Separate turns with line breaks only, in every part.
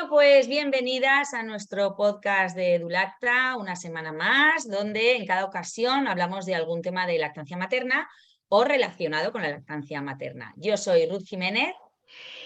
Pues bienvenidas a nuestro podcast de EduLacta, una semana más, donde en cada ocasión hablamos de algún tema de lactancia materna o relacionado con la lactancia materna. Yo soy Ruth Jiménez.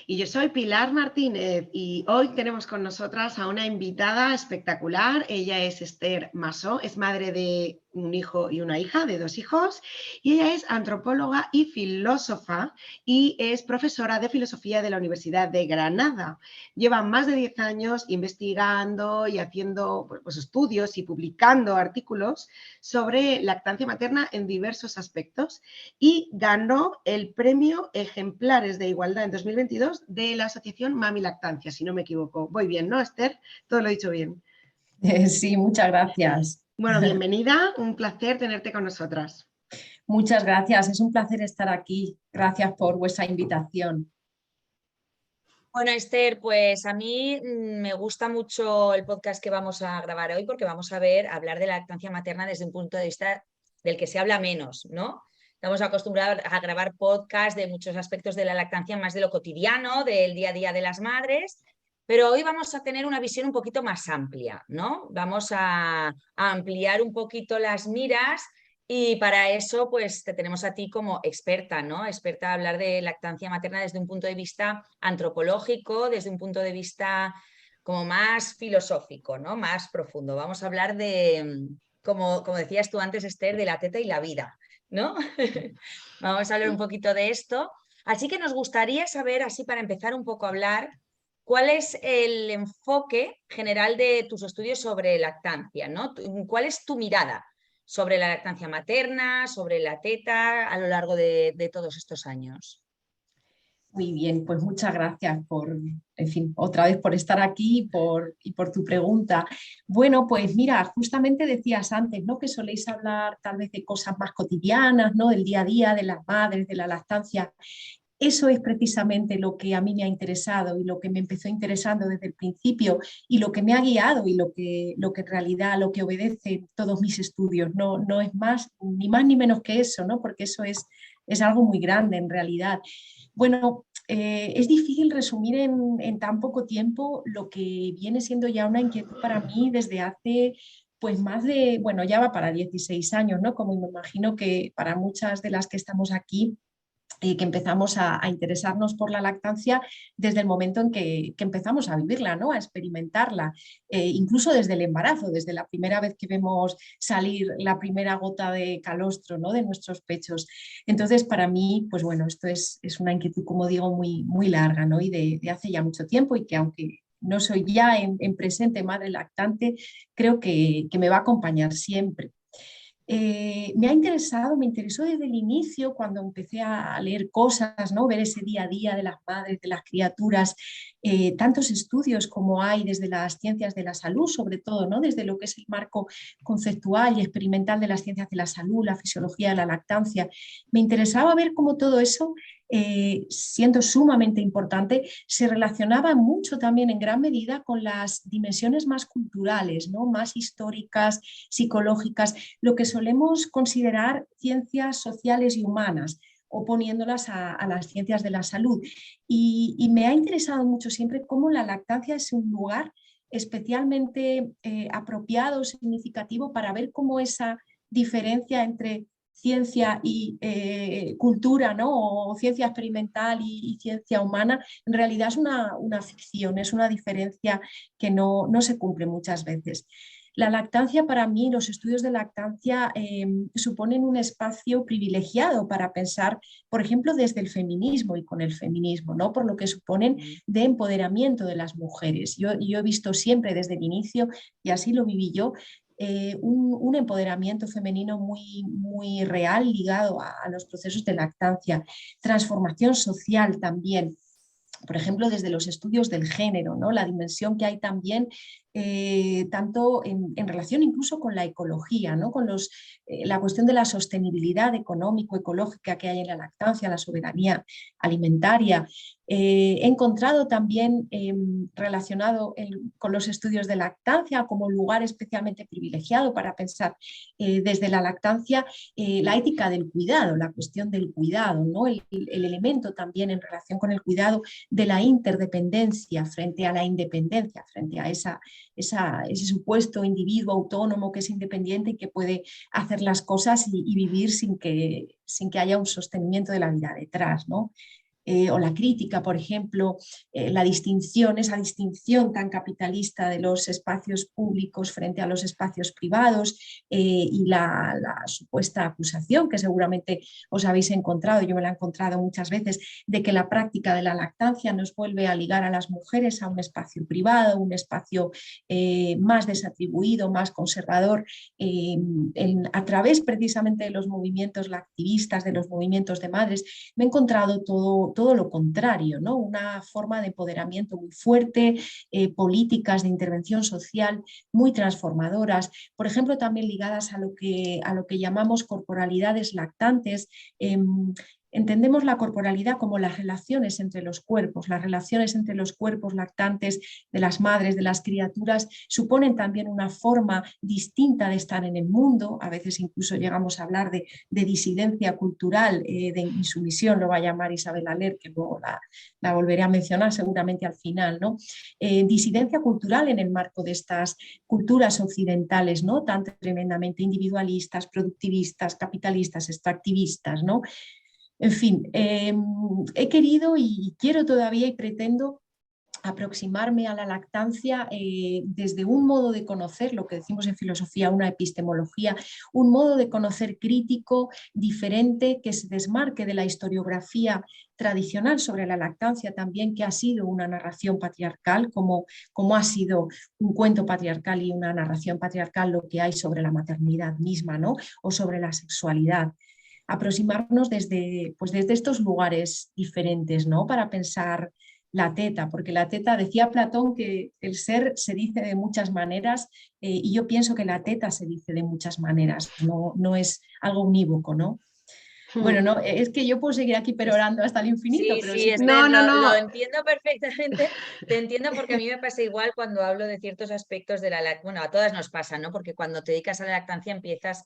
Y yo soy Pilar Martínez y hoy tenemos con nosotras a una invitada espectacular. Ella es Esther Masó, es madre de un hijo y una hija, de 2 hijos, y ella es antropóloga y filósofa y es profesora de filosofía de la Universidad de Granada. Lleva más de 10 años investigando y haciendo pues, estudios y publicando artículos sobre lactancia materna en diversos aspectos y ganó el premio Ejemplares de Igualdad en 2022 de la Asociación Mami Lactancia, si no me equivoco. Voy bien, ¿no, Esther? Todo lo he dicho bien.
Sí, muchas gracias.
Bueno, bienvenida, un placer tenerte con nosotras.
Muchas gracias, es un placer estar aquí. Gracias por vuestra invitación.
Bueno, Esther, pues a mí me gusta mucho el podcast que vamos a grabar hoy porque vamos a hablar de la lactancia materna desde un punto de vista del que se habla menos, ¿no? Estamos acostumbrados a grabar podcasts de muchos aspectos de la lactancia, más de lo cotidiano, del día a día de las madres, pero hoy vamos a tener una visión un poquito más amplia, ¿no? Vamos a ampliar un poquito las miras y para eso pues te tenemos a ti como experta, ¿no? Experta a hablar de lactancia materna desde un punto de vista antropológico, desde un punto de vista como más filosófico, ¿no? Más profundo. Vamos a hablar de, como decías tú antes, Esther, de la teta y la vida, ¿no? Vamos a hablar un poquito de esto. Así que nos gustaría saber, así para empezar un poco a hablar, ¿cuál es el enfoque general de tus estudios sobre lactancia, ¿no? ¿Cuál es tu mirada sobre la lactancia materna, sobre la teta a lo largo de todos estos años?
Muy bien, pues muchas gracias en fin, otra vez por estar aquí y por tu pregunta. Bueno, pues mira, justamente decías antes, ¿no? Que soléis hablar tal vez de cosas más cotidianas, ¿no? Del día a día, de las madres, de la lactancia. Eso es precisamente lo que a mí me ha interesado y lo que me empezó interesando desde el principio y lo que me ha guiado y lo que en realidad lo que obedece todos mis estudios. No es más ni menos que eso, ¿no? Porque eso es algo muy grande en realidad. Bueno, es difícil resumir en tan poco tiempo lo que viene siendo ya una inquietud para mí desde hace pues más de, bueno, ya va para 16 años, ¿no? Como me imagino que para muchas de las que estamos aquí, que empezamos a interesarnos por la lactancia desde el momento en que empezamos a vivirla, ¿no? A experimentarla, incluso desde el embarazo, desde la primera vez que vemos salir la primera gota de calostro, ¿no? De nuestros pechos. Entonces, para mí, pues bueno, esto es una inquietud, como digo, muy, muy larga, ¿no? Y de hace ya mucho tiempo y que aunque no soy ya en presente madre lactante, creo que me va a acompañar siempre. Me interesó desde el inicio cuando empecé a leer cosas, ¿no? Ver ese día a día de las madres, de las criaturas, tantos estudios como hay desde las ciencias de la salud, sobre todo, ¿no? Desde lo que es el marco conceptual y experimental de las ciencias de la salud, la fisiología de la lactancia. Me interesaba ver cómo todo eso, siendo sumamente importante, se relacionaba mucho también en gran medida con las dimensiones más culturales, ¿no? Más históricas, psicológicas, lo que solemos considerar ciencias sociales y humanas, oponiéndolas a las ciencias de la salud. Y me ha interesado mucho siempre cómo la lactancia es un lugar especialmente apropiado, significativo para ver cómo esa diferencia entre ciencia y cultura, ¿no? O ciencia experimental y ciencia humana, en realidad es una ficción, es una diferencia que no se cumple muchas veces. La lactancia para mí, los estudios de lactancia suponen un espacio privilegiado para pensar, por ejemplo, desde el feminismo y con el feminismo, ¿no? Por lo que suponen de empoderamiento de las mujeres. Yo he visto siempre desde el inicio, y así lo viví yo, un empoderamiento femenino muy, muy real ligado a los procesos de lactancia, transformación social también. Por ejemplo, desde los estudios del género, ¿no? La dimensión que hay también, tanto en relación incluso con la ecología, ¿no? Con la cuestión de la sostenibilidad económico-ecológica que hay en la lactancia, la soberanía alimentaria. He encontrado también relacionado con los estudios de lactancia como lugar especialmente privilegiado para pensar desde la lactancia la ética del cuidado, la cuestión del cuidado, ¿no? El elemento también en relación con el cuidado de la interdependencia frente a la independencia, frente a ese supuesto individuo autónomo que es independiente y que puede hacer las cosas y vivir sin que haya un sostenimiento de la vida detrás, ¿no? O la crítica, por ejemplo, esa distinción tan capitalista de los espacios públicos frente a los espacios privados y la supuesta acusación que seguramente os habéis encontrado, yo me la he encontrado muchas veces, de que la práctica de la lactancia nos vuelve a ligar a las mujeres a un espacio privado, un espacio más desatribuido, más conservador, a través precisamente de los movimientos lactivistas, de los movimientos de madres. Me he encontrado todo lo contrario, ¿no? Una forma de empoderamiento muy fuerte, políticas de intervención social muy transformadoras, por ejemplo, también ligadas a lo que llamamos corporalidades lactantes. Entendemos la corporalidad como las relaciones entre los cuerpos lactantes de las madres, de las criaturas, suponen también una forma distinta de estar en el mundo. A veces incluso llegamos a hablar de disidencia cultural, de insumisión, lo va a llamar Isabel Aller, que luego la volveré a mencionar seguramente al final, ¿no? Disidencia cultural en el marco de estas culturas occidentales, ¿no? Tan tremendamente individualistas, productivistas, capitalistas, extractivistas, ¿no? En fin, he querido y quiero todavía y pretendo aproximarme a la lactancia desde un modo de conocer, lo que decimos en filosofía, una epistemología, un modo de conocer crítico, diferente, que se desmarque de la historiografía tradicional sobre la lactancia también, que ha sido una narración patriarcal, como ha sido un cuento patriarcal y una narración patriarcal lo que hay sobre la maternidad misma, ¿no? O sobre la sexualidad. Aproximarnos desde estos lugares diferentes, ¿no? Para pensar la teta, porque la teta, decía Platón que el ser se dice de muchas maneras y yo pienso que la teta se dice de muchas maneras, no es algo unívoco, ¿no? Bueno, no, es que yo puedo seguir aquí perorando hasta el infinito,
Sí,
pero
sí,
sí.
Esther, lo entiendo perfectamente. Te entiendo porque a mí me pasa igual cuando hablo de ciertos aspectos de la lactancia. Bueno, a todas nos pasa, ¿no? Porque cuando te dedicas a la lactancia empiezas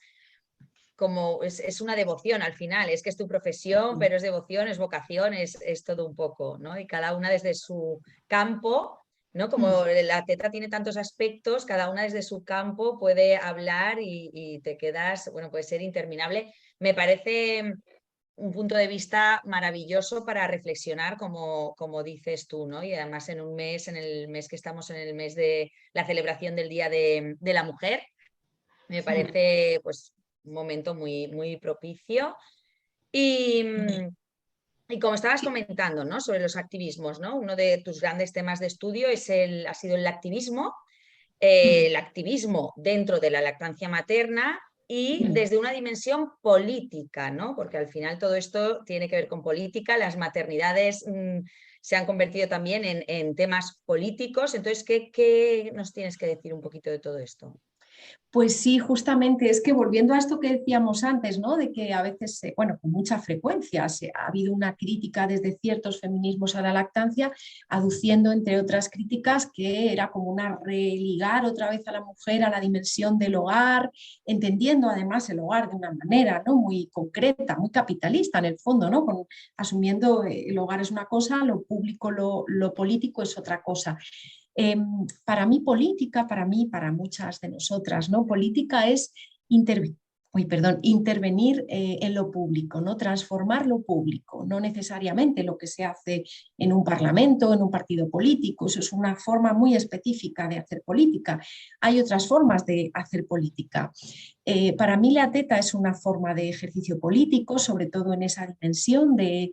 como es una devoción al final, es que es tu profesión, pero es devoción, es vocación, es todo un poco, ¿no? Y cada una desde su campo, ¿no? Como la teta tiene tantos aspectos, cada una desde su campo puede hablar y te quedas, bueno, puede ser interminable. Me parece un punto de vista maravilloso para reflexionar, como dices tú, ¿no? Y además en el mes que estamos, en el mes de la celebración del Día de la Mujer, me parece pues un momento muy, muy propicio. Y como estabas comentando, ¿no? Sobre los activismos, ¿no? Uno de tus grandes temas de estudio ha sido el activismo dentro de la lactancia materna y desde una dimensión política, ¿no? Porque al final todo esto tiene que ver con política, las maternidades se han convertido también en temas políticos. Entonces, ¿qué nos tienes que decir un poquito de todo esto?
Pues sí, justamente es que volviendo a esto que decíamos antes, ¿no? De que a veces, bueno, con mucha frecuencia ha habido una crítica desde ciertos feminismos a la lactancia, aduciendo, entre otras críticas, que era como una religar otra vez a la mujer a la dimensión del hogar, entendiendo además el hogar de una manera, ¿no? Muy concreta, muy capitalista en el fondo, ¿no? Asumiendo el hogar es una cosa, lo público, lo político es otra cosa. Para mí política, para muchas de nosotras, ¿no? Política es intervenir en lo público, ¿no? Transformar lo público, no necesariamente lo que se hace en un parlamento, en un partido político, eso es una forma muy específica de hacer política. Hay otras formas de hacer política. Para mí la teta es una forma de ejercicio político, sobre todo en esa dimensión de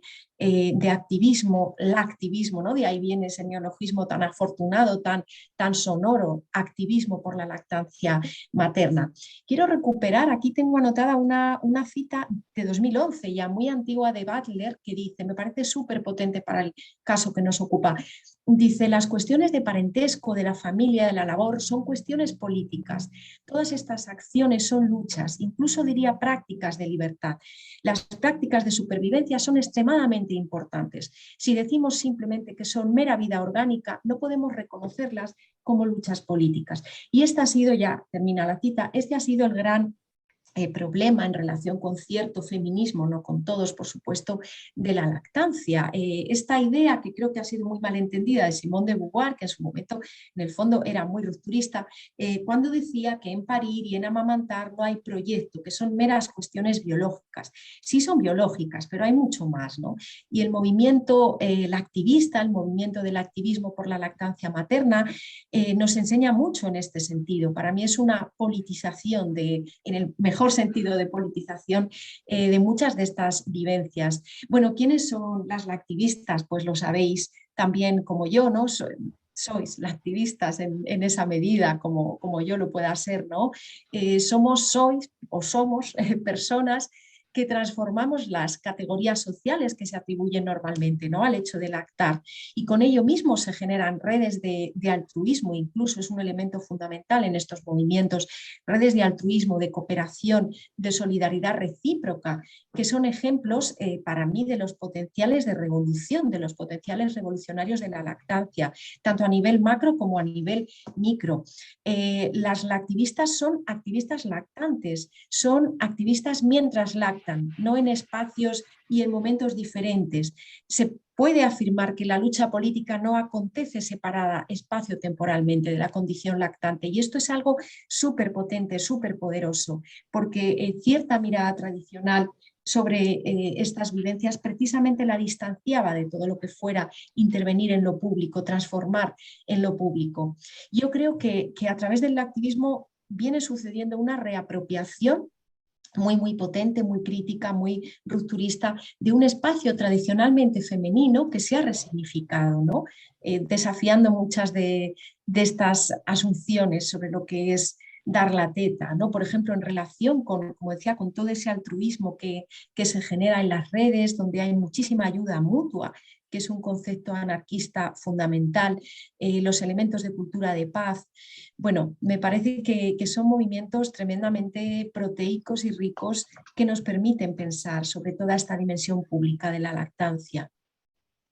activismo, lactivismo, ¿no? De ahí viene ese neologismo tan afortunado, tan sonoro, activismo por la lactancia materna. Quiero recuperar, aquí tengo anotada una cita de 2011, ya muy antigua, de Butler, que dice, me parece súper potente para el caso que nos ocupa, Dice, las cuestiones de parentesco, de la familia, de la labor, son cuestiones políticas. Todas estas acciones son luchas, incluso diría prácticas de libertad. Las prácticas de supervivencia son extremadamente importantes. Si decimos simplemente que son mera vida orgánica, no podemos reconocerlas como luchas políticas. Y esta ha sido, ya termina la cita, este ha sido el gran problema en relación con cierto feminismo, no con todos, por supuesto, de la lactancia. Esta idea, que creo que ha sido muy mal entendida, de Simone de Beauvoir, que en su momento en el fondo era muy rupturista, cuando decía que en parir y en amamantar no hay proyecto, que son meras cuestiones biológicas. Sí son biológicas, pero hay mucho más, ¿no? Y el movimiento lactivista, el movimiento del activismo por la lactancia materna, nos enseña mucho en este sentido. Para mí es una politización, en el mejor sentido de politización, de muchas de estas vivencias. Bueno, ¿quiénes son las lactivistas? Pues lo sabéis también como yo, ¿no? Sois lactivistas en esa medida como yo lo pueda ser, ¿no? Somos personas que transformamos las categorías sociales que se atribuyen normalmente, ¿no?, al hecho de lactar, y con ello mismo se generan redes de altruismo, incluso es un elemento fundamental en estos movimientos, redes de altruismo, de cooperación, de solidaridad recíproca, que son ejemplos para mí de los potenciales de revolución, de los potenciales revolucionarios de la lactancia, tanto a nivel macro como a nivel micro. Las lactivistas son activistas lactantes, son activistas mientras lactan, no en espacios y en momentos diferentes. Se puede afirmar que la lucha política no acontece separada espacio-temporalmente de la condición lactante, y esto es algo súper potente, súper poderoso, porque cierta mirada tradicional sobre estas vivencias precisamente la distanciaba de todo lo que fuera intervenir en lo público, transformar en lo público. Yo creo que a través del activismo viene sucediendo una reapropiación muy potente, muy crítica, muy rupturista, de un espacio tradicionalmente femenino que se ha resignificado, ¿no? Desafiando muchas de estas asunciones sobre lo que es dar la teta, ¿no? Por ejemplo, en relación con, como decía, con todo ese altruismo que se genera en las redes, donde hay muchísima ayuda mutua, que es un concepto anarquista fundamental, los elementos de cultura de paz. Bueno, me parece que son movimientos tremendamente proteicos y ricos que nos permiten pensar sobre toda esta dimensión pública de la lactancia.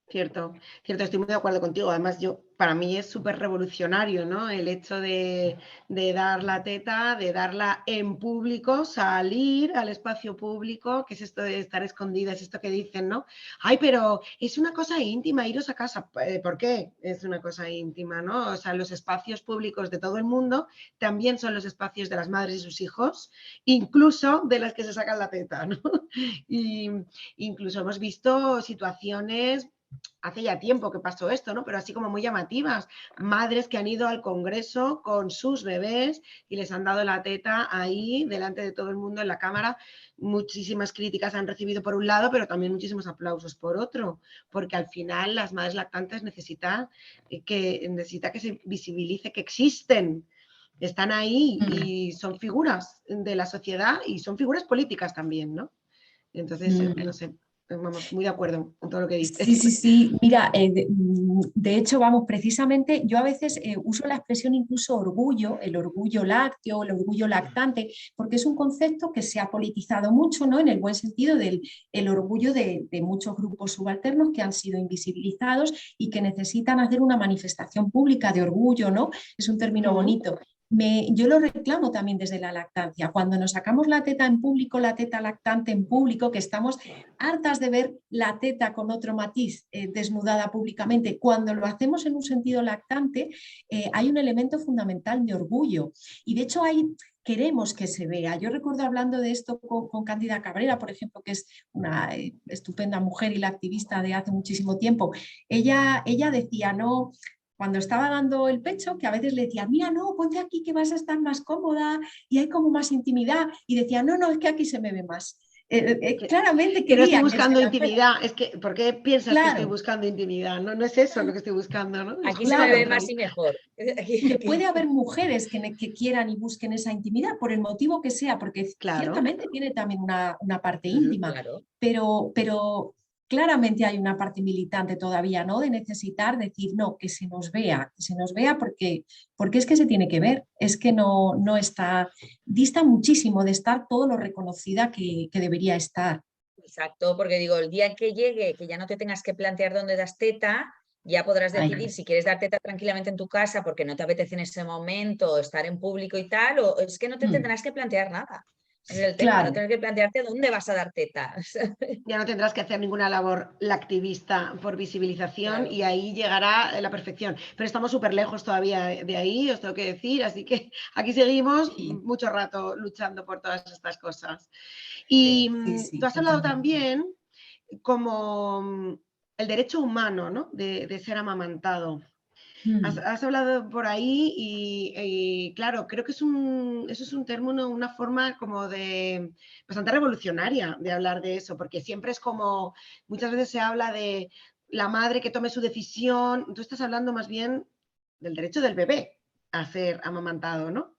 Cierto, cierto, estoy muy de acuerdo contigo. Además, para mí es súper revolucionario, ¿no? El hecho de dar la teta, de darla en público, salir al espacio público, que es esto de estar escondida, es esto que dicen, ¿no? Ay, pero es una cosa íntima, iros a casa. ¿Por qué es una cosa íntima, no? O sea, los espacios públicos de todo el mundo también son los espacios de las madres y sus hijos, incluso de las que se sacan la teta, ¿no? Y incluso hemos visto situaciones. Hace ya tiempo que pasó esto, ¿no? Pero así como muy llamativas. Madres que han ido al Congreso con sus bebés y les han dado la teta ahí, delante de todo el mundo en la cámara. Muchísimas críticas han recibido por un lado, pero también muchísimos aplausos por otro, porque al final las madres lactantes necesita que se visibilice que existen. Están ahí y son figuras de la sociedad y son figuras políticas también, ¿no? Entonces, no sé. Vamos, muy de acuerdo con todo lo que dices.
Sí. Mira, de hecho, vamos, precisamente yo a veces uso la expresión incluso orgullo, el orgullo lácteo, el orgullo lactante, porque es un concepto que se ha politizado mucho, ¿no? En el buen sentido del el orgullo de muchos grupos subalternos que han sido invisibilizados y que necesitan hacer una manifestación pública de orgullo, ¿no? Es un término bonito. Yo lo reclamo también desde la lactancia. Cuando nos sacamos la teta en público, la teta lactante en público, que estamos hartas de ver la teta con otro matiz desnudada públicamente, cuando lo hacemos en un sentido lactante, hay un elemento fundamental de orgullo. Y de hecho queremos que se vea. Yo recuerdo hablando de esto con Cándida Cabrera, por ejemplo, que es una estupenda mujer y la activista de hace muchísimo tiempo. Ella decía, no... Cuando estaba dando el pecho, que a veces le decía, mira, no, ponte aquí que vas a estar más cómoda y hay como más intimidad. Y decía, no, es que aquí se me ve más. Claramente
que no estoy
quería
buscando
que
intimidad. Es que, ¿por qué piensas que estoy
claro,
buscando intimidad? No es eso lo que estoy buscando, ¿no?
Aquí se me ve más y mejor.
que puede haber mujeres que quieran y busquen esa intimidad, por el motivo que sea, porque
Claro.
ciertamente tiene también una parte íntima,
Claro.
pero claramente hay una parte militante todavía, ¿no? De necesitar decir, no, que se nos vea porque es que se tiene que ver, es que no está, dista muchísimo de estar todo lo reconocida que debería estar.
Exacto, porque digo, el día en que llegue, que ya no te tengas que plantear dónde das teta, ya podrás
Ay,
decidir si quieres dar teta tranquilamente en tu casa porque no te apetece en ese momento estar en público y tal, o es que no te
mm,
tendrás que plantear nada. Ese es el tema, no
claro,
tienes que plantearte dónde vas a dar teta.
Ya no tendrás que hacer ninguna labor activista por visibilización
Claro.
y ahí llegará la perfección. Pero estamos súper lejos todavía de ahí, os tengo que decir, así que aquí seguimos
sí,
mucho rato luchando por todas estas cosas.
Sí.
Y
sí,
tú
sí,
has hablado
totalmente.
también como el derecho humano, ¿no? De ser amamantado.
Mm.
Has hablado por ahí y, claro, creo que eso es un término, una forma como de bastante revolucionaria de hablar de eso, porque siempre es como, muchas veces se habla de la madre que tome su decisión, tú estás hablando más bien del derecho del bebé a ser amamantado, ¿no?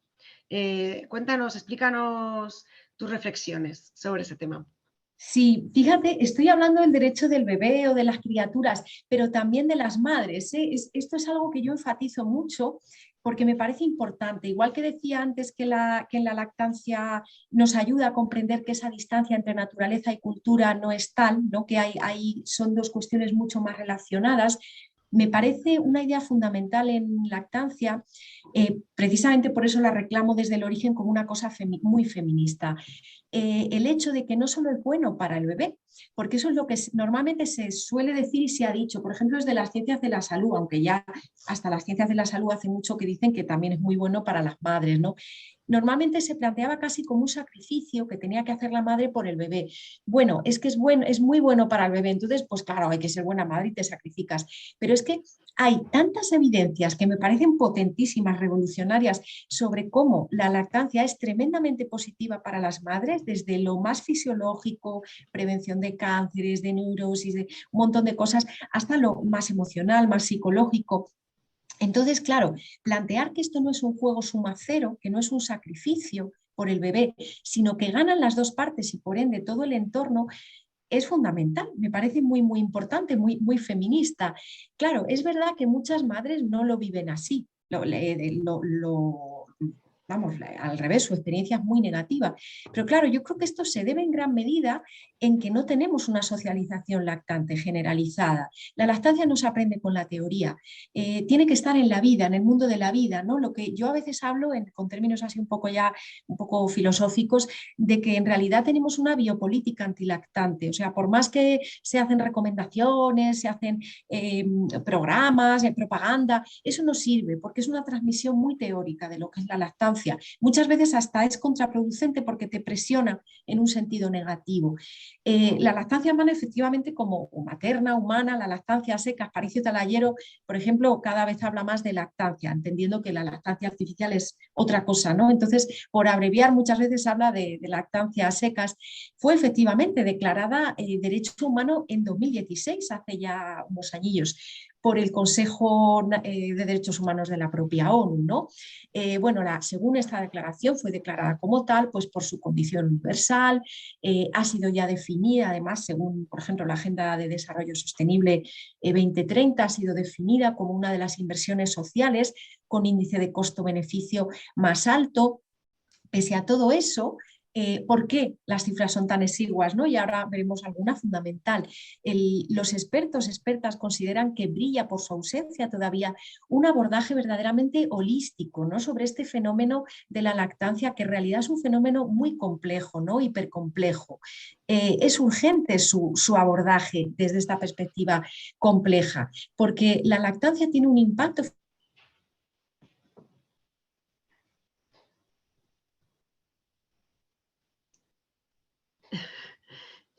Cuéntanos, explícanos tus reflexiones sobre ese tema.
Sí, fíjate, estoy hablando del derecho del bebé o de las criaturas, pero también de las madres, ¿eh? Esto es algo que yo enfatizo mucho porque me parece importante. Igual que decía antes que en la lactancia nos ayuda a comprender que esa distancia entre naturaleza y cultura no es tal, ¿no? Que son dos cuestiones mucho más relacionadas. Me parece una idea fundamental en lactancia, precisamente por eso la reclamo desde el origen como una cosa muy feminista. El hecho de que no solo es bueno para el bebé, porque eso es lo que normalmente se suele decir y se ha dicho, por ejemplo, es de las ciencias de la salud, aunque ya hasta las ciencias de la salud hace mucho que dicen que también es muy bueno para las madres, ¿no? Normalmente se planteaba casi como un sacrificio que tenía que hacer la madre por el bebé. Bueno, es que es bueno, es muy bueno para el bebé, entonces, pues claro, hay que ser buena madre y te sacrificas. Pero es que hay tantas evidencias que me parecen potentísimas, revolucionarias, sobre cómo la lactancia es tremendamente positiva para las madres, desde lo más fisiológico, prevención de cánceres, de neurosis, de un montón de cosas, hasta lo más emocional, más psicológico. Entonces, claro, plantear que esto no es un juego suma cero, que no es un sacrificio por el bebé, sino que ganan las dos partes y por ende todo el entorno, es fundamental, me parece muy importante, muy feminista. Claro, es verdad que muchas madres no lo viven así, vamos, al revés, su experiencia es muy negativa. Pero claro, yo creo que esto se debe en gran medida en que no tenemos una socialización lactante generalizada. La lactancia no se aprende con la teoría, tiene que estar en la vida, en el mundo de la vida, ¿no? Lo que yo a veces hablo con términos así un poco filosóficos, de que en realidad tenemos una biopolítica antilactante. O sea, por más que se hacen recomendaciones, se hacen programas, propaganda, eso no sirve porque es una transmisión muy teórica de lo que es la lactancia. Muchas veces hasta es contraproducente porque te presiona en un sentido negativo. La lactancia humana, efectivamente, como materna, humana, la lactancia seca, Aparicio Talayero, por ejemplo, cada vez habla más de lactancia, entendiendo que la lactancia artificial es otra cosa, ¿no? Entonces, por abreviar, muchas veces habla de lactancia a secas. Fue efectivamente declarada derecho humano en 2016, hace ya unos añillos, por el Consejo de Derechos Humanos de la propia ONU, ¿no? Bueno, según esta declaración fue declarada como tal, pues por su condición universal, ha sido ya definida, además, según, por ejemplo, la Agenda de Desarrollo Sostenible 2030, ha sido definida como una de las inversiones sociales con índice de costo-beneficio más alto. Pese a todo eso, ¿por qué las cifras son tan exiguas, ¿no? Y ahora veremos alguna fundamental. Los expertas consideran que brilla por su ausencia todavía un abordaje verdaderamente holístico, ¿no? Sobre este fenómeno de la lactancia, que en realidad es un fenómeno muy complejo, ¿no? Hipercomplejo. Es urgente su abordaje desde esta perspectiva compleja, porque la lactancia tiene un impacto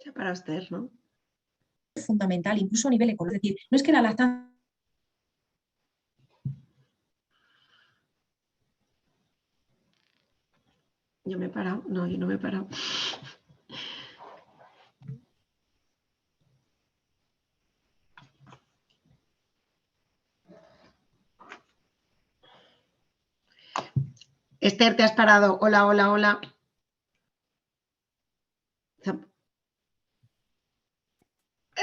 Ya para usted, ¿no?
fundamental, incluso a nivel económico. Es decir, no es que la lactancia.
Yo me he parado, no, yo no me he parado. Esther, te has parado. Hola, hola, hola.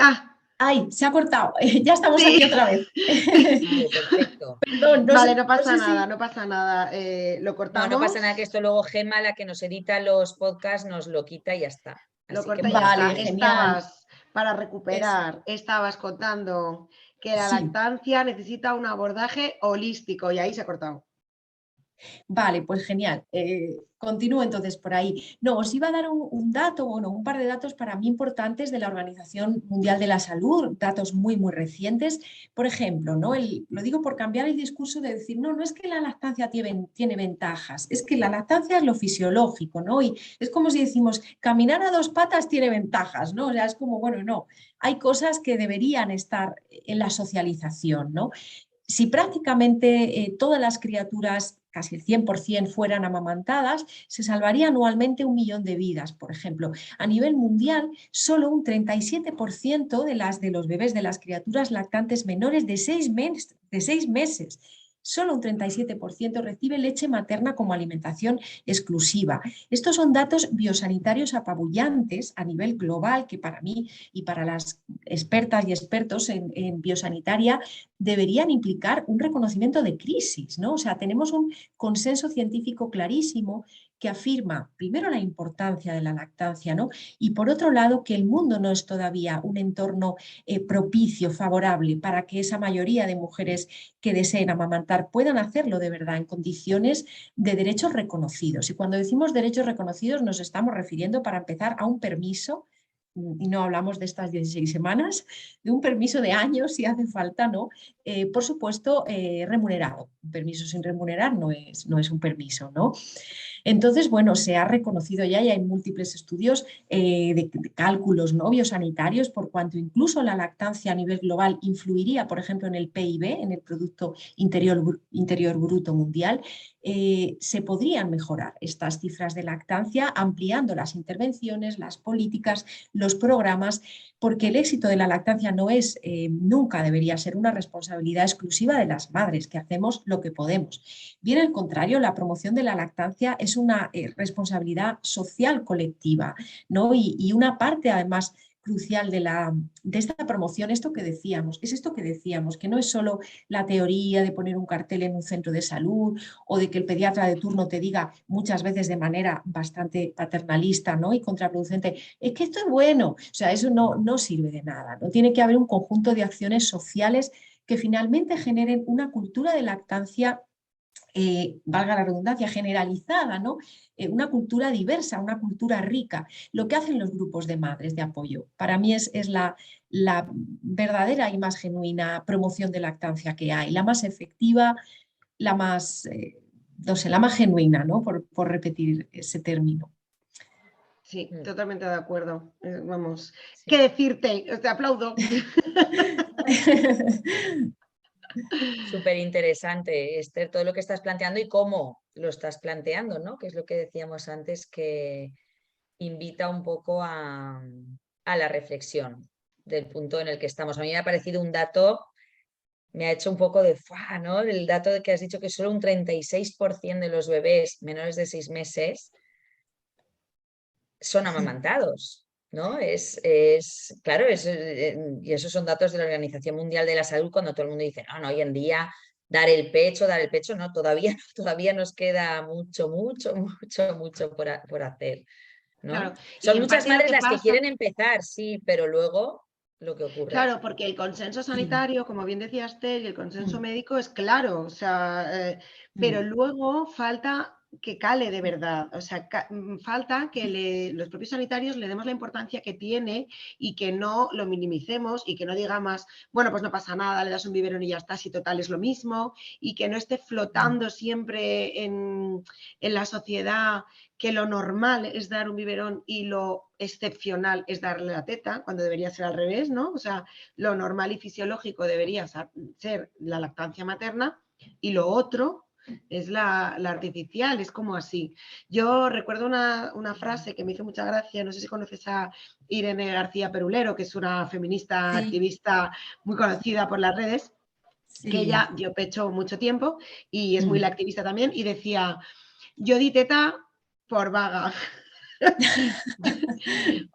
Ah,
¡Ay, se ha cortado! Ya estamos
sí.
aquí otra vez.
Vale, perfecto.
Perdón,
Vale, no pasa
sé
nada,
si...
no pasa nada. Lo
No, no pasa
cortamos,
nada, que esto luego Gemma, la que nos edita los podcasts, nos lo quita y ya está.
lo
Así que
corta y ya
podemos
está.
Vale,
seguir.
genial.
Estabas, para
Es,
recuperar, estabas contando que la
sí.
lactancia necesita un abordaje holístico y ahí se ha cortado.
Vale, pues genial. Continúo entonces por ahí. No, os iba a dar un dato, bueno, un par de datos para mí importantes de la Organización Mundial de la Salud, datos muy, muy recientes. Por ejemplo, ¿no? Lo digo por cambiar el discurso de decir, no, no es que la lactancia tiene ventajas, es que la lactancia es lo fisiológico, ¿no? Y es como si decimos, caminar a dos patas tiene ventajas, ¿no? O sea, es como, bueno, no, hay cosas que deberían estar en la socialización, ¿no? Si prácticamente todas las criaturas, casi el 100%, fueran amamantadas, se salvaría anualmente 1 millón de vidas, por ejemplo. A nivel mundial, solo un 37% de los bebés de las criaturas lactantes menores de 6 meses, solo un 37% recibe leche materna como alimentación exclusiva. Estos son datos biosanitarios apabullantes a nivel global que para mí y para las expertas y expertos en biosanitaria deberían implicar un reconocimiento de crisis, ¿no? O sea, tenemos un consenso científico clarísimo que afirma, primero, la importancia de la lactancia, ¿no? Y por otro lado, que el mundo no es todavía un entorno propicio, favorable, para que esa mayoría de mujeres que deseen amamantar puedan hacerlo de verdad en condiciones de derechos reconocidos. Y cuando decimos derechos reconocidos nos estamos refiriendo, para empezar, a un permiso, y no hablamos de estas 16 semanas, de un permiso de años si hace falta, ¿no? Por supuesto, remunerado. Un permiso sin remunerar no es un permiso, ¿no? Entonces, bueno, se ha reconocido ya y hay múltiples estudios de cálculos, ¿no?, biosanitarios, por cuanto incluso la lactancia a nivel global influiría, por ejemplo, en el PIB, en el Producto Interior Bruto Mundial. Se podrían mejorar estas cifras de lactancia ampliando las intervenciones, las políticas, los programas, porque el éxito de la lactancia no es, nunca debería ser una responsabilidad exclusiva de las madres, que hacemos lo que podemos. Bien al contrario, la promoción de la lactancia es una responsabilidad social colectiva, ¿no? Y una parte además crucial de esta promoción, es esto que decíamos, que no es solo la teoría de poner un cartel en un centro de salud o de que el pediatra de turno te diga muchas veces de manera bastante paternalista, ¿no?, y contraproducente, es que esto es bueno. O sea, eso no sirve de nada, ¿no? Tiene que haber un conjunto de acciones sociales que finalmente generen una cultura de lactancia, valga la redundancia, generalizada, ¿no? Una cultura diversa, una cultura rica, lo que hacen los grupos de madres de apoyo. Para mí es la verdadera y más genuina promoción de lactancia que hay, la más efectiva, la más, no sé, la más genuina, ¿no?, por repetir ese término.
Sí, totalmente de acuerdo. Vamos,
Sí.
¿qué decirte? Te aplaudo.
Súper interesante, Esther, todo lo que estás planteando y cómo lo estás planteando, ¿no? Que es lo que decíamos antes, que invita un poco a la reflexión del punto en el que estamos. A mí me ha parecido un dato, me ha hecho un poco de ¡fua!, ¿no? El dato de que has dicho que solo un 36% de los bebés menores de 6 meses son amamantados, ¿no? Claro, y esos son datos de la Organización Mundial de la Salud, cuando todo el mundo dice, no, hoy en día dar el pecho, no, todavía nos queda mucho, mucho, mucho, mucho por hacer, ¿no?
Claro, y
Son
en
muchas
parte lo
madres
que
las que
pasa,
quieren empezar, sí, pero luego lo que ocurre.
claro, porque el consenso sanitario, como bien decía Esther, y el consenso
Mm,
médico es claro, o sea, pero
mm,
luego falta que cale de verdad, o sea, falta que los propios sanitarios le demos la importancia que tiene y que no lo minimicemos y que no digamos, bueno, pues no pasa nada, le das un biberón y ya está, si total es lo mismo, y que no esté flotando siempre en la sociedad que lo normal es dar un biberón y lo excepcional es darle la teta, cuando debería ser al revés, ¿no? O sea, lo normal y fisiológico debería ser la lactancia materna y lo otro es la artificial, es como así. Yo recuerdo una frase que me hizo mucha gracia, no sé si conoces a Irene García Perulero, que es una feminista
sí,
activista muy conocida por las redes, que
sí.
ella dio pecho mucho tiempo y es muy
Mm.
la activista también, y decía, yo di teta por vaga.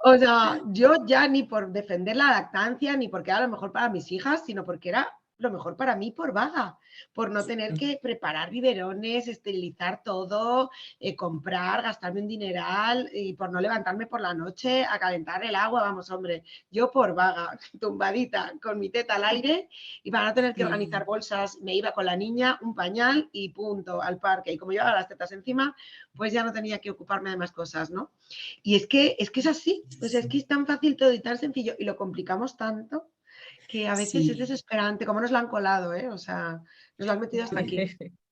O sea, yo ya ni por defender la lactancia, ni porque era lo mejor para mis hijas, sino porque era lo mejor para mí por vaga, por no tener que preparar biberones, esterilizar todo, comprar, gastarme un dineral y por no levantarme por la noche a calentar el agua. Vamos, hombre, yo por vaga, tumbadita, con mi teta al aire y para no tener que organizar bolsas, me iba con la niña, un pañal y punto, al parque. Y como llevaba las tetas encima, pues ya no tenía que ocuparme de más cosas, ¿no? Y es así, o sea, es que es tan fácil todo y tan sencillo y lo complicamos tanto que a veces es
Sí.
desesperante, como nos lo han colado, ¿eh? O sea, nos lo han metido hasta aquí.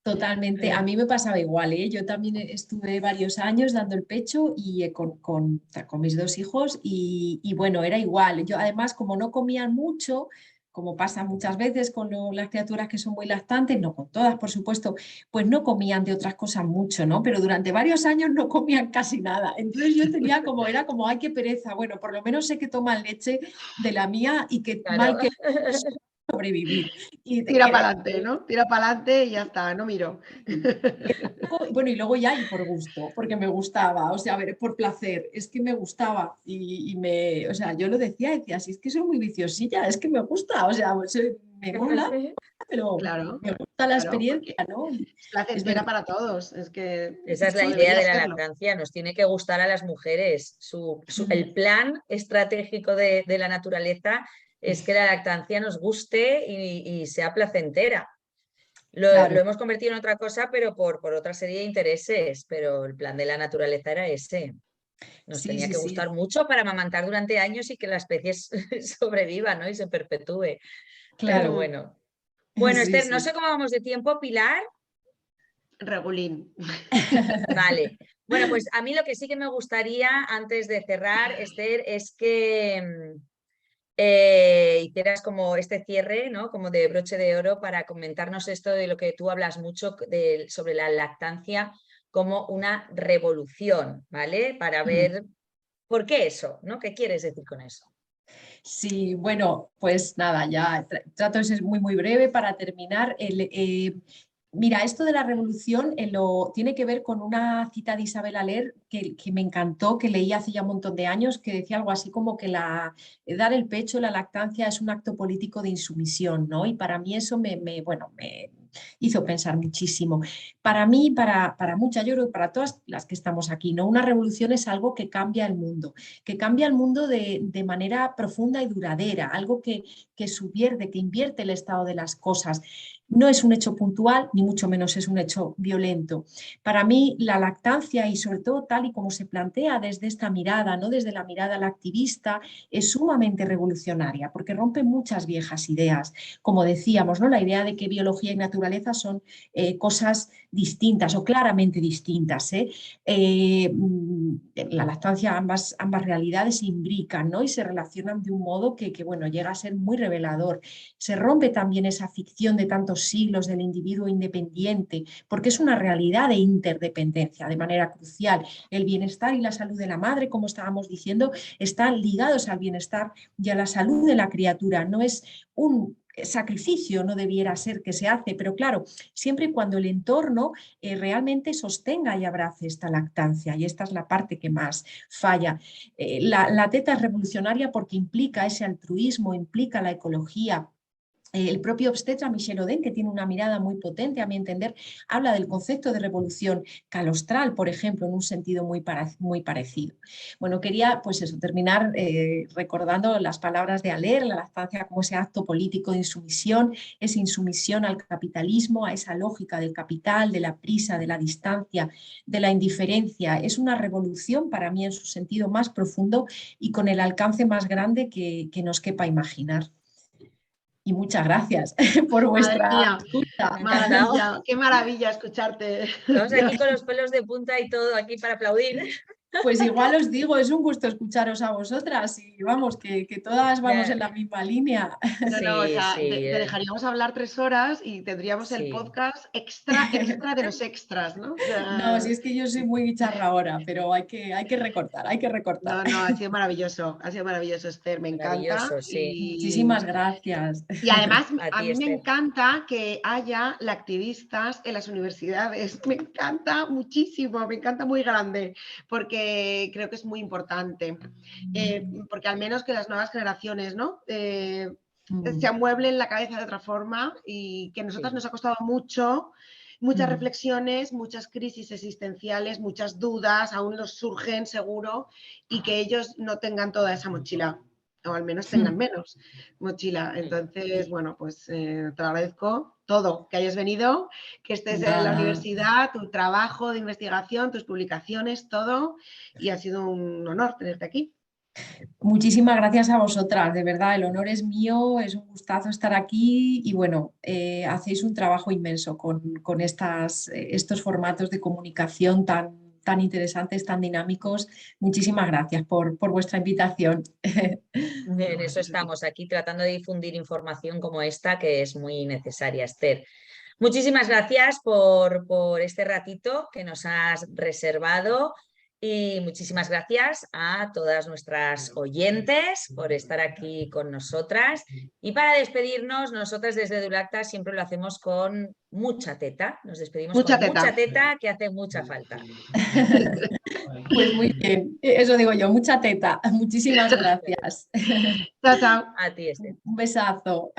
Totalmente, a mí me pasaba igual, ¿eh? Yo también estuve varios años dando el pecho y con mis dos hijos y bueno, era igual. Yo además, como no comían mucho, como pasa muchas veces con las criaturas que son muy lactantes, no con todas, por supuesto, pues no comían de otras cosas mucho, ¿no? Pero durante varios años no comían casi nada. Entonces yo tenía era como, ay, qué pereza. Bueno, por lo menos sé que toman leche de la mía y que
Claro.
mal que sobrevivir. Y
Tira para adelante, ¿no? Tira para adelante y ya está, no miro.
bueno, y luego ya, y por gusto, porque me gustaba, o sea, a ver, por placer, es que me gustaba o sea, yo lo decía, si es que soy muy viciosilla, es que me gusta, o sea, pues, me mola, pero
Claro,
me gusta la
claro, porque
experiencia, ¿no?
es
Es
placentera
verdad.
para todos, es que
Esa es la
eso
Sí,
idea
debería
de la
serlo.
lactancia, nos tiene que gustar a las mujeres. El plan estratégico de la naturaleza es que la lactancia nos guste y sea placentera. Lo
claro,
hemos convertido en otra cosa, pero por otra serie de intereses, pero el plan de la naturaleza era ese. Nos
sí,
tenía
sí,
que
sí,
gustar mucho para amamantar durante años y que la especie sobreviva, ¿no? Y se perpetúe. Pero
claro,
bueno. Bueno,
sí,
Esther, no
sí.
sé cómo vamos de tiempo, Pilar.
Regulín.
Vale. Bueno, pues a mí lo que sí que me gustaría, antes de cerrar, Esther, es que hicieras como este cierre, ¿no? Como de broche de oro para comentarnos esto de lo que tú hablas mucho sobre la lactancia como una revolución, ¿vale? Para ver por qué eso, ¿no? ¿Qué quieres decir con eso?
Sí, bueno, pues nada, ya trato de ser muy, muy breve para terminar. Mira, esto de la revolución tiene que ver con una cita de Isabel Aller que me encantó, que leí hace ya un montón de años, que decía algo así como que dar el pecho, la lactancia es un acto político de insumisión, ¿no? Y para mí eso bueno, me hizo pensar muchísimo. Para mí, para muchas, yo creo que para todas las que estamos aquí, ¿no? Una revolución es algo que cambia el mundo de manera profunda y duradera, algo que subvierte, que invierte el estado de las cosas. No es un hecho puntual, ni mucho menos es un hecho violento. Para mí, la lactancia, y sobre todo tal y como se plantea desde esta mirada, no desde la mirada activista, es sumamente revolucionaria, porque rompe muchas viejas ideas. Como decíamos, ¿no? La idea de que biología y naturaleza son cosas distintas o claramente distintas. La lactancia, ambas realidades se imbrican, ¿no? Y se relacionan de un modo bueno, llega a ser muy revelador. Se rompe también esa ficción de tantos siglos del individuo independiente, porque es una realidad de interdependencia de manera crucial. El bienestar y la salud de la madre, como estábamos diciendo, están ligados al bienestar y a la salud de la criatura. No es un sacrificio, no debiera ser que se hace, pero claro, siempre y cuando el entorno realmente sostenga y abrace esta lactancia, y esta es la parte que más falla. La teta es revolucionaria porque implica ese altruismo, implica la ecología. El propio obstetra Michel Oden, que tiene una mirada muy potente, a mi entender, habla del concepto de revolución calostral, por ejemplo, en un sentido muy parecido. Bueno, quería pues eso, terminar recordando las palabras de Aller, la lactancia como ese acto político de insumisión, es insumisión al capitalismo, a esa lógica del capital, de la prisa, de la distancia, de la indiferencia. Es una revolución para mí en su sentido más profundo y con el alcance más grande que nos quepa imaginar. Y muchas gracias por
Madre
vuestra
mía,
Me ha
escucha.
encantado.
qué maravilla escucharte.
Estamos aquí con
Dios.
los pelos de punta y todo aquí para aplaudir.
Pues igual os digo, es un gusto escucharos a vosotras y vamos, que todas vamos en la misma línea.
No, no, o
Sí,
sea,
sí,
te dejaríamos hablar 3 horas y tendríamos el
sí.
podcast extra, extra de los extras, ¿no? O
No, si
sea,
es que yo soy muy guicharra ahora, pero hay que recortar, hay que recortar.
no, no, ha sido maravilloso, Esther, me encanta.
Maravilloso, sí.
Muchísimas gracias.
Y además
A
a
ti,
mí me
Esther.
encanta que haya lactivistas en las universidades, me encanta muchísimo, me encanta muy grande, porque creo que es muy importante, porque al menos que las nuevas generaciones, ¿no? Se amueblen la cabeza de otra forma y que a nosotras nos ha costado mucho, muchas reflexiones, muchas crisis existenciales, muchas dudas, aún nos surgen seguro, y que ellos no tengan toda esa mochila, o al menos tengan menos mochila. Entonces, bueno, pues te agradezco todo, que hayas venido, que estés en la universidad, tu trabajo de investigación, tus publicaciones, todo, y ha sido un honor tenerte aquí.
Muchísimas gracias a vosotras, de verdad, el honor es mío, es un gustazo estar aquí y bueno, hacéis un trabajo inmenso con estos formatos de comunicación tan interesantes, tan dinámicos. Muchísimas gracias por vuestra invitación.
En eso estamos aquí tratando de difundir información como esta que es muy necesaria, Esther. Muchísimas gracias por este ratito que nos has reservado y muchísimas gracias a todas nuestras oyentes por estar aquí con nosotras. Y para despedirnos, nosotras desde Edulacta siempre lo hacemos con mucha teta. Nos despedimos
Mucha
con
teta.
mucha teta, que hace mucha falta.
Pues muy bien, eso digo yo, mucha teta. Muchísimas gracias.
Chao, chao.
A ti, Esther.
Un besazo.